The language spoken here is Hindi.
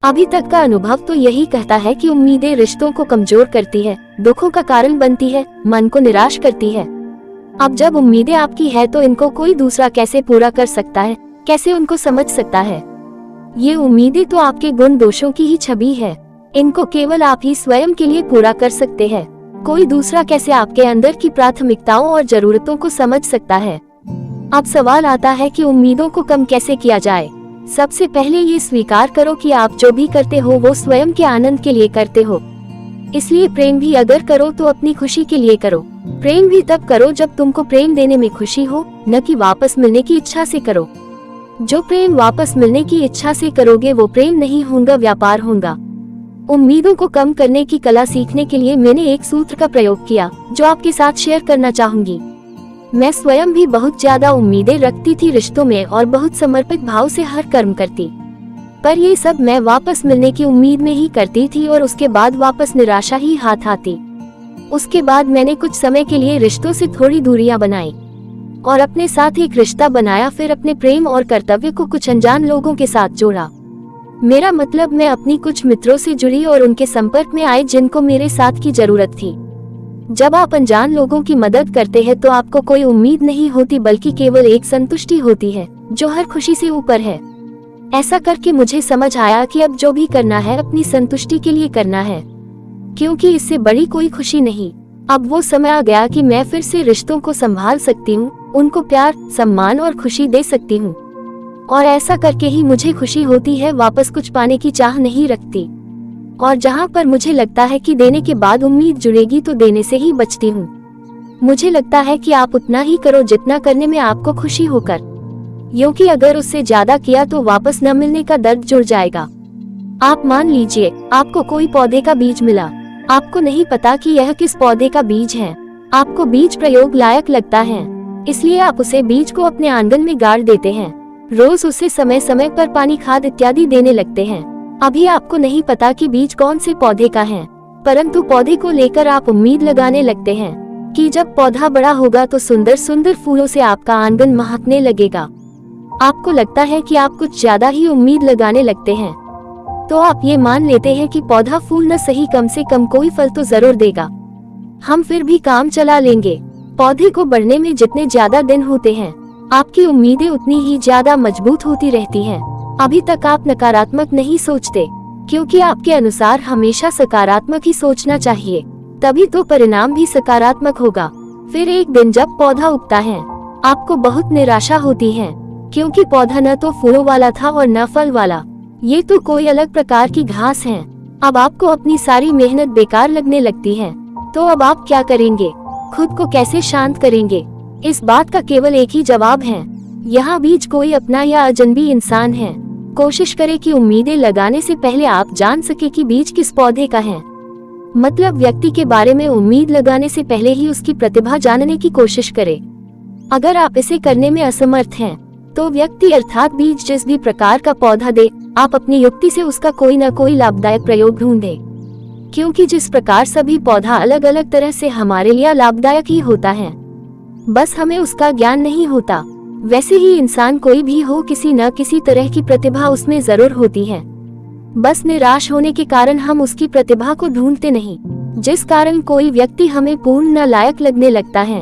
अभी तक का अनुभव तो यही कहता है कि उम्मीदें रिश्तों को कमजोर करती है, दुखों का कारण बनती है, मन को निराश करती है। अब जब उम्मीदें आपकी है तो इनको कोई दूसरा कैसे पूरा कर सकता है, कैसे उनको समझ सकता है। ये उम्मीदें तो आपके गुण दोषों की ही छवि है, इनको केवल आप ही स्वयं के लिए पूरा कर सकते हैं। कोई दूसरा कैसे आपके अंदर की प्राथमिकताओं और जरूरतों को समझ सकता है। अब सवाल आता है कि उम्मीदों को कम कैसे किया जाए। सबसे पहले ये स्वीकार करो कि आप जो भी करते हो वो स्वयं के आनंद के लिए करते हो। इसलिए प्रेम भी अगर करो तो अपनी खुशी के लिए करो। प्रेम भी तब करो जब तुमको प्रेम देने में खुशी हो, न कि वापस मिलने की इच्छा से करो। जो प्रेम वापस मिलने की इच्छा से करोगे वो प्रेम नहीं होगा, व्यापार होगा। उम्मीदों को कम करने की कला सीखने के लिए मैंने एक सूत्र का प्रयोग किया जो आपके साथ शेयर करना चाहूंगी। मैं स्वयं भी बहुत ज्यादा उम्मीदें रखती थी रिश्तों में और बहुत समर्पित भाव से हर कर्म करती, पर ये सब मैं वापस मिलने की उम्मीद में ही करती थी और उसके बाद वापस निराशा ही हाथ आती। उसके बाद मैंने कुछ समय के लिए रिश्तों से थोड़ी दूरियां बनाई और अपने साथ एक रिश्ता बनाया, फिर अपने प्रेम और कर्तव्य को कुछ अनजान लोगों के साथ जोड़ा। मेरा मतलब मैं अपनी कुछ मित्रों से जुड़ी और उनके संपर्क में आए जिनको मेरे साथ की जरूरत थी। जब आप अनजान लोगों की मदद करते हैं तो आपको कोई उम्मीद नहीं होती, बल्कि केवल एक संतुष्टि होती है जो हर खुशी से ऊपर है। ऐसा करके मुझे समझ आया कि अब जो भी करना है अपनी संतुष्टि के लिए करना है, क्योंकि इससे बड़ी कोई खुशी नहीं। अब वो समय आ गया कि मैं फिर से रिश्तों को संभाल सकती हूँ, उनको प्यार, सम्मान और खुशी दे सकती हूँ, और ऐसा करके ही मुझे खुशी होती है। वापस कुछ पाने की चाह नहीं रखती, और जहाँ पर मुझे लगता है कि देने के बाद उम्मीद जुड़ेगी तो देने से ही बचती हूँ। मुझे लगता है कि आप उतना ही करो जितना करने में आपको खुशी होकर, क्योंकि अगर उससे ज्यादा किया तो वापस न मिलने का दर्द जुड़ जाएगा। आप मान लीजिए आपको कोई पौधे का बीज मिला, आपको नहीं पता कि यह किस पौधे का बीज है। आपको बीज प्रयोग लायक लगता है, इसलिए आप उसे बीज को अपने आंगन में गाड़ देते हैं। रोज उसे समय समय पर पानी, खाद इत्यादि देने लगते हैं। अभी आपको नहीं पता कि बीज कौन से पौधे का है, परंतु पौधे को लेकर आप उम्मीद लगाने लगते हैं कि जब पौधा बड़ा होगा तो सुंदर सुंदर फूलों से आपका आंगन महकने लगेगा। आपको लगता है कि आप कुछ ज्यादा ही उम्मीद लगाने लगते हैं, तो आप ये मान लेते हैं कि पौधा फूल न सही कम से कम कोई फल तो जरूर देगा। हम फिर भी काम चला लेंगे। पौधे को बढ़ने में जितने ज्यादा दिन होते हैं, आपकी उम्मीदें उतनी ही ज्यादा मजबूत होती रहती हैं। अभी तक आप नकारात्मक नहीं सोचते, क्योंकि आपके अनुसार हमेशा सकारात्मक ही सोचना चाहिए, तभी तो परिणाम भी सकारात्मक होगा। फिर एक दिन जब पौधा उगता है, आपको बहुत निराशा होती है, क्योंकि पौधा न तो फूलों वाला था और न फल वाला। ये तो कोई अलग प्रकार की घास है। अब आपको अपनी सारी मेहनत बेकार लगने लगती है, तो अब आप क्या करेंगे? खुद को कैसे शांत करेंगे? इस बात का केवल एक ही जवाब है, यहाँ बीज कोई अपना या अजनबी इंसान है। कोशिश करें कि उम्मीदें लगाने से पहले आप जान सके कि बीज किस पौधे का है। मतलब व्यक्ति के बारे में उम्मीद लगाने से पहले ही उसकी प्रतिभा जानने की कोशिश करें। अगर आप इसे करने में असमर्थ हैं, तो व्यक्ति अर्थात बीज जिस भी प्रकार का पौधा दे, आप अपनी युक्ति से उसका कोई न कोई लाभदायक प्रयोग ढूंढें, क्योंकि जिस प्रकार सभी पौधा अलग अलग तरह से हमारे लिए लाभदायक ही होता है, बस हमें उसका ज्ञान नहीं होता। वैसे ही इंसान कोई भी हो, किसी न किसी तरह की प्रतिभा उसमें जरूर होती है, बस निराश होने के कारण हम उसकी प्रतिभा को ढूंढते नहीं, जिस कारण कोई व्यक्ति हमें पूर्ण न लायक लगने लगता है।